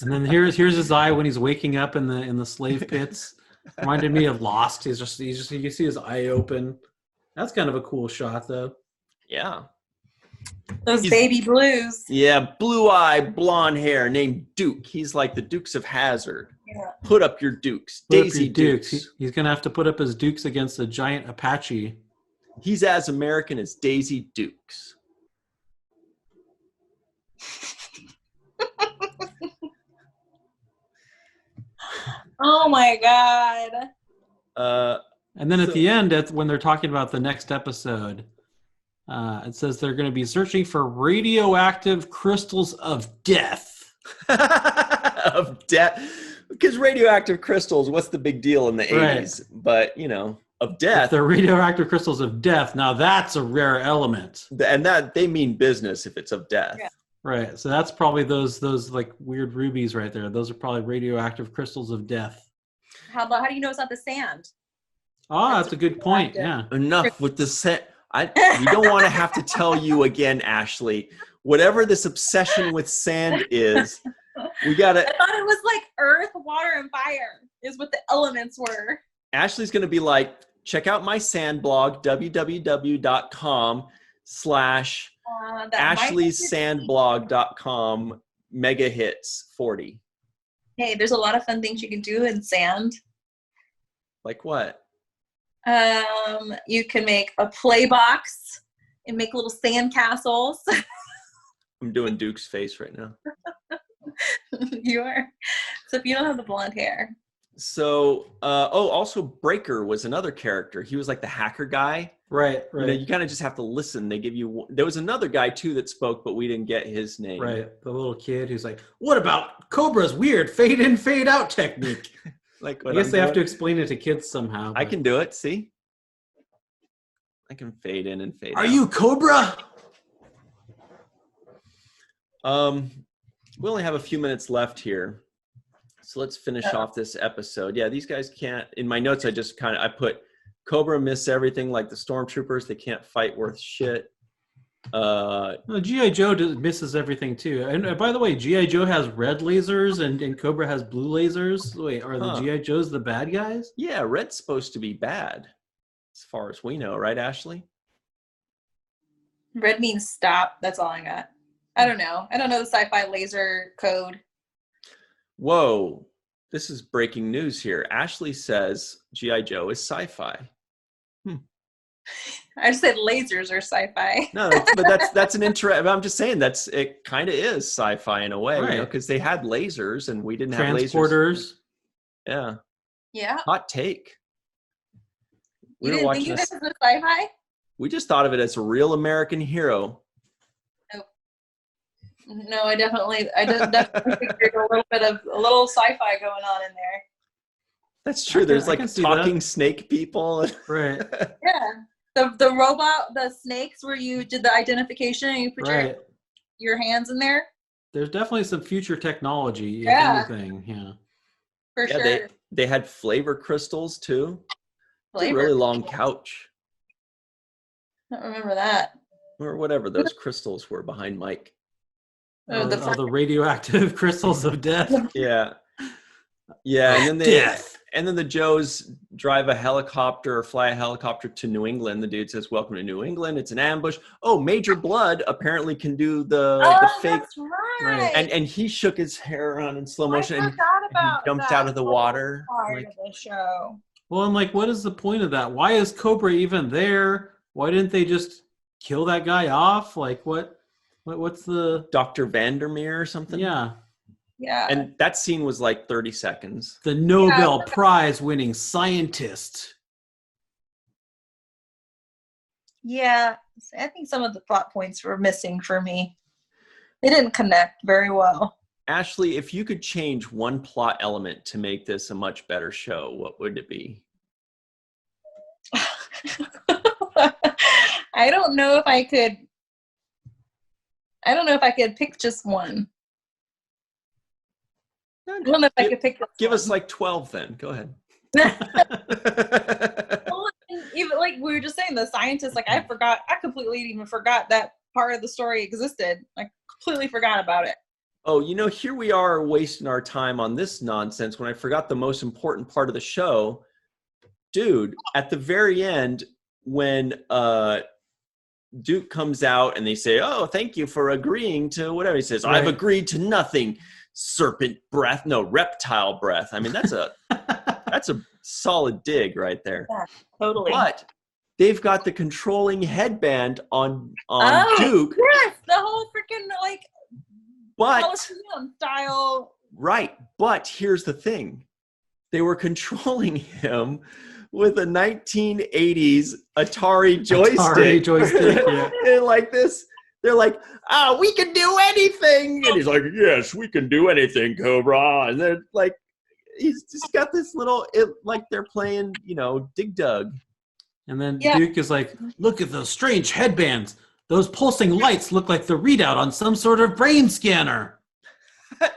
And then here's his eye when he's waking up in the slave pits. Reminded me of Lost. He's just you can see his eye open. That's kind of a cool shot, though. Yeah. Those baby blues. Yeah, blue-eyed, blonde hair, named Duke. He's like the Dukes of Hazzard. Yeah. Put up your Dukes. Put up Daisy your Dukes. He's gonna have to put up his Dukes against a giant Apache. He's as American as Daisy Dukes. Oh my God. And then at the end, when they're talking about the next episode, it says they're going to be searching for radioactive crystals of death. Of death. Because radioactive crystals, what's the big deal in the 80s? But, of death. If they're radioactive crystals of death, now that's a rare element. And that they mean business if it's of death. Yeah. Right. So that's probably those like weird rubies right there. Those are probably radioactive crystals of death. How do you know it's not the sand? Oh, that's a good point. Yeah. Enough with the set. We don't want to have to tell you again, Ashley. Whatever this obsession with sand is, we got to. I thought it was like earth, water, and fire is what the elements were. Ashley's going to be like, check out my sand blog, www.com/ashleysandblog.com mega hits 40. Hey, there's a lot of fun things you can do in sand. Like what? You can make a play box and make little sand castles. I'm doing Duke's face right now. You are. So if you don't have the blonde hair. So, also Breaker was another character. He was like the hacker guy. Right. You kind of just have to listen. They give you. There was another guy too that spoke, but we didn't get his name. Right. The little kid who's like, "What about Cobra's weird fade in, fade out technique?" Like, I guess they have to explain it to kids somehow. I can do it. See, I can fade in and fade out. Are you Cobra? We only have a few minutes left here, so let's finish off this episode. Yeah, these guys can't. In my notes, I put Cobra miss everything like the stormtroopers. They can't fight worth shit. G.I. Joe misses everything too. And by the way, G.I. Joe has red lasers and Cobra has blue lasers. Wait, are the G.I. Joes the bad guys? Yeah, red's supposed to be bad, as far as we know, right, Ashley? Red means stop. That's all I got. I don't know. I don't know the sci-fi laser code. Whoa, this is breaking news here. Ashley says G.I. Joe is sci-fi. I just said lasers are sci-fi. No, that's an interesting. I'm just saying it kind of is sci-fi in a way, right? Because they had lasers and we didn't have lasers. Transporters. Yeah. Yeah. Hot take. You didn't think this was sci-fi? We just thought of it as a real American hero. No, I definitely figured a little sci-fi going on in there. That's true. There's like talking snake people. Right. Yeah. The robot, the snakes where you did the identification and you put your hands in there. There's definitely some future technology, if anything. Yeah. For sure. They had flavor crystals too. Flavor. It's a really long couch. I don't remember that. Or whatever those crystals were behind Mike. The radioactive crystals of death. Yeah. Yeah, and then the Joes drive a helicopter or fly a helicopter to New England. The dude says, "Welcome to New England. It's an ambush." Oh, Major Blood apparently can do the fake. That's right. And he shook his hair around in slow motion and he about jumped out of the water. Part of the show. Well, I'm like, what is the point of that? Why is Cobra even there? Why didn't they just kill that guy off? Like, what's the Dr. Vandermeer or something? Yeah. Yeah. And that scene was like 30 seconds. The Nobel Prize winning scientist. Yeah. I think some of the plot points were missing for me. They didn't connect very well. Ashley, if you could change one plot element to make this a much better show, what would it be? I don't know if I could I don't know if I could pick just one. I don't know if I could pick just Give one. us like 12 then. Go ahead. Well, even like we were just saying, the scientists, like I completely even forgot that part of the story existed. I completely forgot about it. Oh, here we are wasting our time on this nonsense when I forgot the most important part of the show. Dude, at the very end, when Duke comes out and they say, "Oh, thank you for agreeing to whatever," he says, "I've agreed to nothing." Serpent breath, no, reptile breath. I mean, that's a solid dig right there. Yeah, totally. But they've got the controlling headband on Duke. Yes, the whole freaking like Coliseum style. Right, but here's the thing: they were controlling him with a 1980s Atari joystick. Yeah. And like this, they're like, we can do anything. And he's like, yes, we can do anything, Cobra. And they're like, he's just got this little, like they're playing, Dig Dug. And then Duke is like, look at those strange headbands. Those pulsing lights look like the readout on some sort of brain scanner.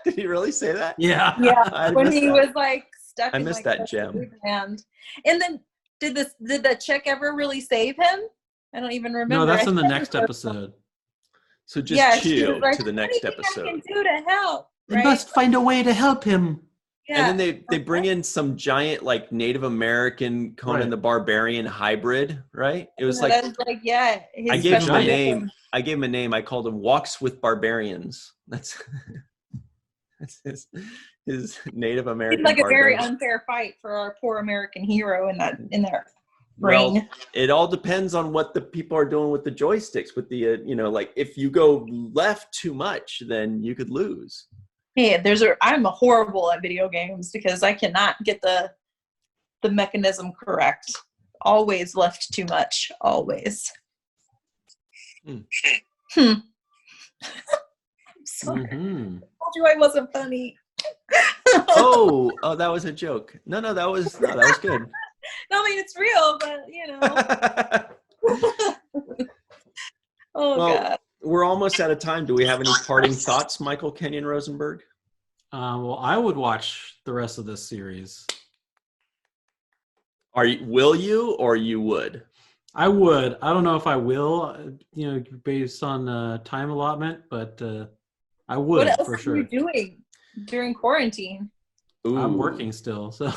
Did he really say that? Yeah. Yeah, when he was like stuck I in missed like that gem. Band. And then did the chick ever really save him? I don't even remember. No, that's in the next episode. So just chill like, to the next episode. I can do to help. Right? We must find a way to help him. Yeah. And then they bring in some giant like Native American Conan the Barbarian hybrid, right? It was I gave him a name. I gave him a name. I called him Walks with Barbarians. That's his Native American. It's like a very unfair fight for our poor American hero in that ring. Well, it all depends on what the people are doing with the joysticks. With the like if you go left too much, then you could lose. Hey, I'm horrible at video games because I cannot get the mechanism correct. Always left too much. Always. I'm sorry. Mm-hmm. I told you I wasn't funny. oh, that was a joke. No, that was good. No, I mean it's real, but God. We're almost out of time. Do we have any parting thoughts, Michael Kenyon Rosenberg? Well, I would watch the rest of this series. Will you or you would? I would. I don't know if I will, based on time allotment, but I would for sure. What else are you doing during quarantine? Ooh. I'm working still, so.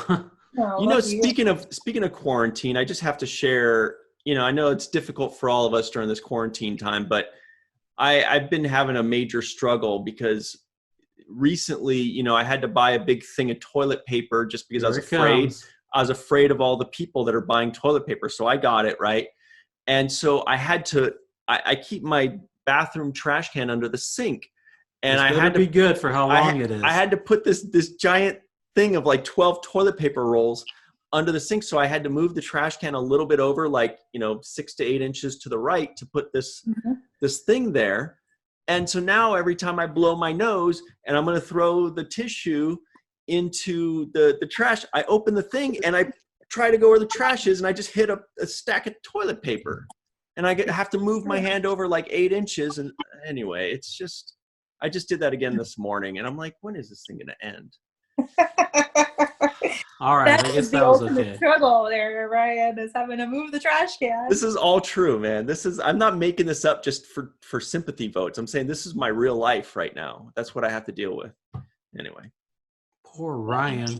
Speaking of quarantine, I just have to share. I know it's difficult for all of us during this quarantine time, but I've been having a major struggle because recently, I had to buy a big thing of toilet paper just because I was afraid. I was afraid of all the people that are buying toilet paper. So I got it, right? And so I had to, I keep my bathroom trash can under the sink. And I had to be good for how long it is. I had to put this giant thing of like 12 toilet paper rolls under the sink. So I had to move the trash can a little bit over, like, 6 to 8 inches to the right to put this thing there. And so now every time I blow my nose and I'm going to throw the tissue into the trash, I open the thing and I try to go where the trash is and I just hit a stack of toilet paper. And I have to move my hand over like 8 inches. And anyway, I just did that again this morning. And I'm like, when is this thing going to end? All right, I guess that was okay. Struggle there, Ryan, is having to move the trash can. This is all true, man. I'm not making this up just for sympathy votes. I'm saying this is my real life right now. That's what I have to deal with. Anyway. Poor Ryan.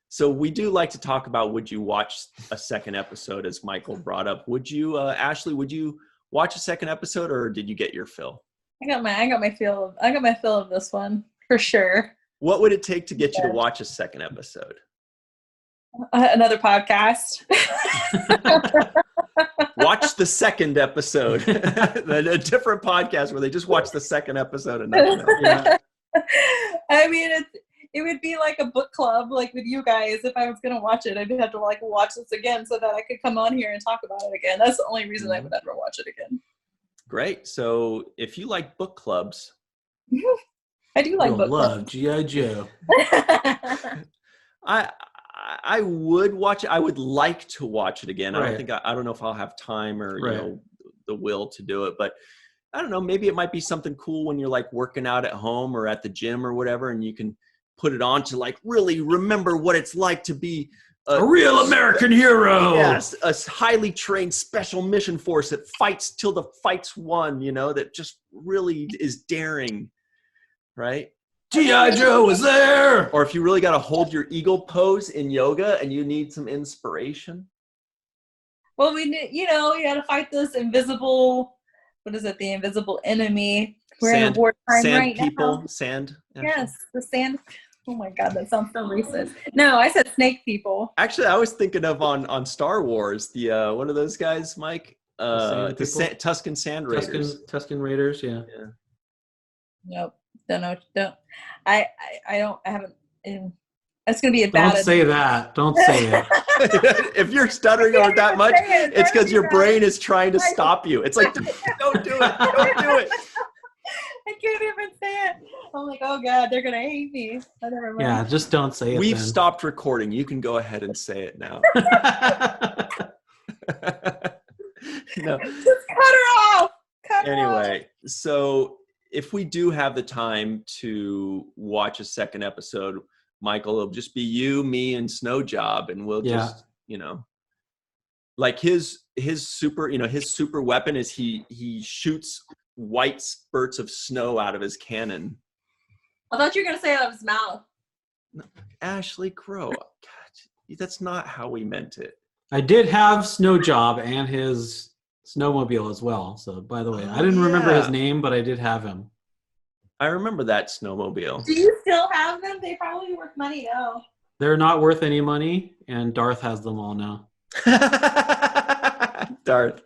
So we do like to talk about, would you watch a second episode, as Michael brought up. Would you, Ashley, would you watch a second episode, or did you get your fill? I got my fill of this one for sure. What would it take to get you to watch a second episode? Another podcast. Watch the second episode. A different podcast where they just watch the second episode and nothing else. Yeah. I mean, it would be like a book club, like with you guys. If I was going to watch it, I'd have to watch this again so that I could come on here and talk about it again. That's the only reason I would ever watch it again. Great. So if you like book clubs, I do like book clubs. Love G.I. Joe. I would watch it. I would like to watch it again. Right. I don't know if I'll have time or the will to do it. But I don't know, maybe it might be something cool when you're like working out at home or at the gym or whatever, and you can put it on to like really remember what it's like to be a real American hero. Yes, a highly trained special mission force that fights till the fight's won, you know, that just really is daring, right? G.I. Joe is there. Or if you really got to hold your eagle pose in yoga and you need some inspiration. Well, we need, you know, you got to fight this invisible, what is it, the invisible enemy. We're in a wartime right now. Sand. Yes, the sand. Oh my God, that sounds so racist. No, I said snake people. Actually, I was thinking of on Star Wars, the what are those guys, Mike? The Tusken Sand Raiders. Tusken Raiders, yeah. Nope. Don't. I haven't. It's gonna be a bad. Don't say that. Don't say it. If you're stuttering over that much, it's because your brain is trying to stop you. It's like, don't do it. Don't do it. I can't even say it. I'm like, oh God, they're gonna hate me. Never mind. Yeah, just don't say it. We've stopped recording. You can go ahead and say it now. No. Just cut her off. Anyway, so if we do have the time to watch a second episode, Michael, it'll just be you, me, and Snow Job, and we'll just, you know, like his super, you know, his super weapon is he shoots white spurts of snow out of his cannon. I thought you were gonna say out of his mouth. Ashley Crow, God, that's not how we meant it. I did have Snow Job and his snowmobile as well. So, by the way, I didn't remember his name, but I did have him. I remember that snowmobile. Do you still have them? They probably worth money now. They're not worth any money, and Darth has them all now. Darth.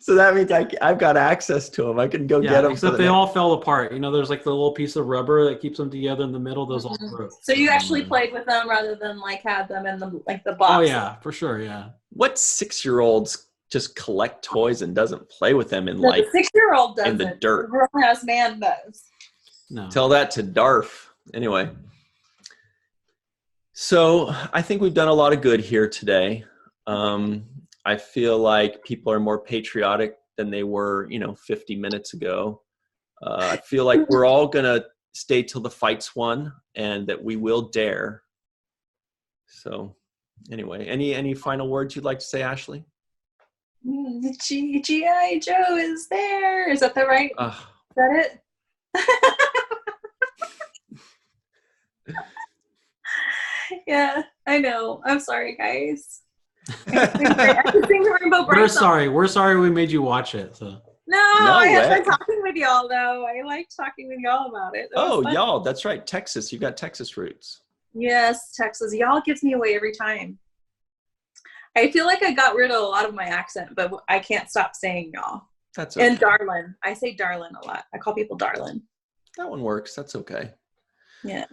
So that means I've got access to them. I can go get them. Except they all fell apart. You know, there's like the little piece of rubber that keeps them together in the middle. Those all broke. So you actually played with them rather than like had them in the box. Oh yeah, for sure. Yeah. What 6-year-olds just collect toys and doesn't play with them in the 6-year-old doesn't. In the dirt? The grown-ass man does. No. Tell that to Darth. Anyway. So I think we've done a lot of good here today. I feel like people are more patriotic than they were, 50 minutes ago. I feel like we're all going to stay till the fight's won and that we will dare. So anyway, any final words you'd like to say, Ashley? G.I. Joe is there. Is that the right? Is that it? Yeah, I know. I'm sorry, guys. I can sing Rainbow Bright. We're sorry we made you watch it. So. No, I had fun talking with y'all, though. I liked talking with y'all about it. Y'all. That's right. Texas. You got Texas roots. Yes, Texas. Y'all gives me away every time. I feel like I got rid of a lot of my accent, but I can't stop saying y'all. That's okay. And darlin'. I say darlin' a lot. I call people darlin'. That one works. That's okay. Yeah.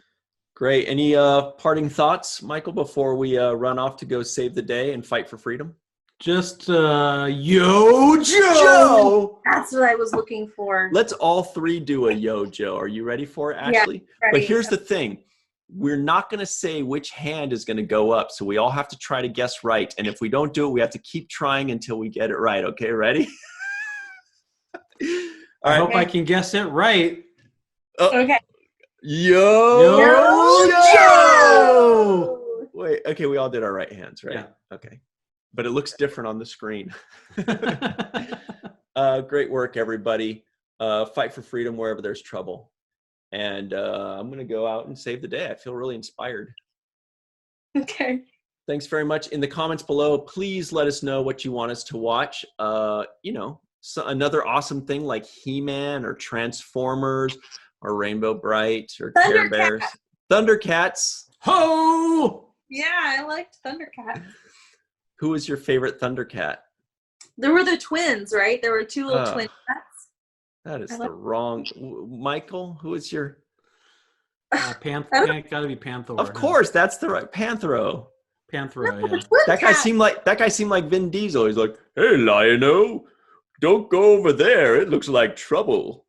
Great. Any parting thoughts, Michael, before we run off to go save the day and fight for freedom? Just Yo Joe! That's what I was looking for. Let's all three do a Yo Joe. Are you ready for it, Ashley? Yeah, but here's the thing. We're not going to say which hand is going to go up, so we all have to try to guess right. And if we don't do it, we have to keep trying until we get it right. Okay, ready? I hope I can guess it right. Okay. Yo Joe! Wait, okay, we all did our right hands, right? Yeah. Okay. But it looks different on the screen. Great work, everybody. Fight for freedom wherever there's trouble. And I'm going to go out and save the day. I feel really inspired. Okay. Thanks very much. In the comments below, please let us know what you want us to watch. So another awesome thing like He-Man or Transformers or Rainbow Bright or Care Bears. Thundercats. Ho! Yeah, I liked Thundercats. Who was your favorite Thundercat? There were the twins, right? There were two little twin cats. That is the wrong. Michael, who is your? Got to be Panthro. Of course, that's the right Panthro. Panthro, No, yeah. That guy seemed like Vin Diesel. He's like, "Hey, Lion-O, don't go over there. It looks like trouble."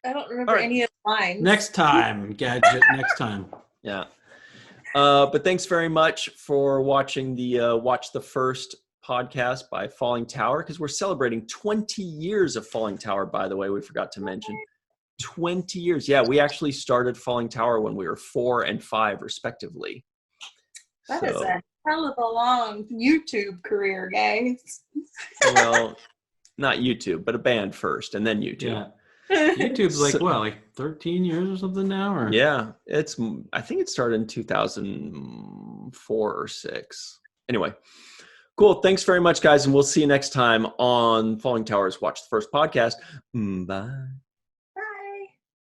I don't remember any of the lines. Next time, Gadget. Next time. Yeah. But thanks very much for watching the Watch the First podcast by Fallingtower, because we're celebrating 20 years of Fallingtower, by the way, we forgot to mention. 20 years. Yeah, we actually started Fallingtower when we were 4 and 5, respectively. That is a hell of a long YouTube career, guys. Well, not YouTube, but a band first, and then YouTube. Yeah. YouTube's like, what, like 13 years or something now? Or? Yeah, I think it started in 2004 or 6. Anyway, cool. Thanks very much, guys, and we'll see you next time on Falling Towers Watch the First podcast. Bye.